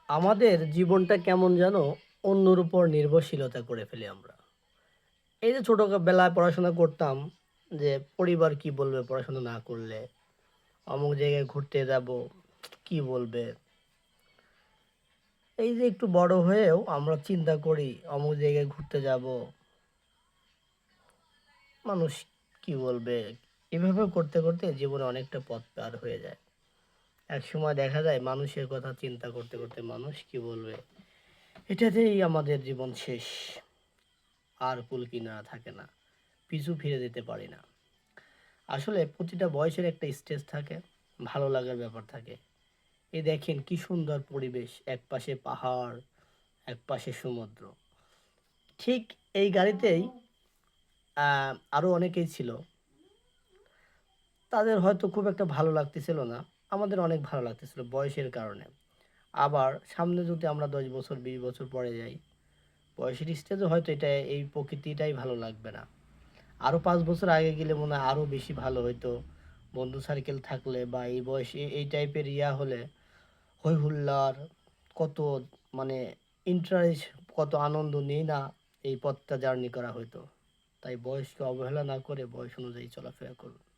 আমাদের জীবনটা কেমন যেন অন্যর উপর নির্ভরশীলতা করে ফেলি আমরা। এই যে ছোটবেলায় পড়াশোনা করতাম যে পরিবার কি বলবে পড়াশোনা না করলে? অমুক জায়গায় ঘুরতে যাবো, কি বলবে? এই যে একটু বড় হয়েও আমরা চিন্তা করি অমুক জায়গায় ঘুরতে যাবো, মানুষ কি বলবে? এভাবে করতে, করতে জীবনে অনেকটা পথ পার হয়ে যায়। একসময় দেখা যায় মানুষের কথা চিন্তা করতে, করতে মানুষ কি বলবে? এটাতেই আমাদের জীবন শেষ। আর কুল কিনারা থাকে না। পিছু ফিরে যেতে পারি না। আসলে প্রতিটা বয়সের একটা স্টেজ থাকে, ভালো লাগার ব্যাপার থাকে। এই দেখেন কি সুন্দর পরিবেশ, একপাশে পাহাড়, একপাশে সমুদ্র। ঠিক এই গাড়িতেই আরো অনেকেই ছিল। তাদের হয়তো খুব একটা ভালো লাগতেছিল না। আমাদের অনেক ভালো লাগতেছিল বয়সের কারণে। আবার সামনে যদি আমরা ১০ বছর ২০ বছর পরে যাই, বয়সের স্টেজে হয়তো এই প্রকৃতিটাই ভালো লাগবে না। আরো ৫ বছর আগে গেলে মনে হয় আরো বেশি ভালো হইতো। বন্ধু সার্কেল থাকলে বা এই বয়সে এই টাইপের হলে হৈ হুল্লার কত মানে ইন্টারেস্ট কত আনন্দ নিয়ে না এই পথটা জার্নি করা হইতো। তাই বয়সকে অবহেলা না করে বয়স অনুযায়ী চলাফেরা করুন।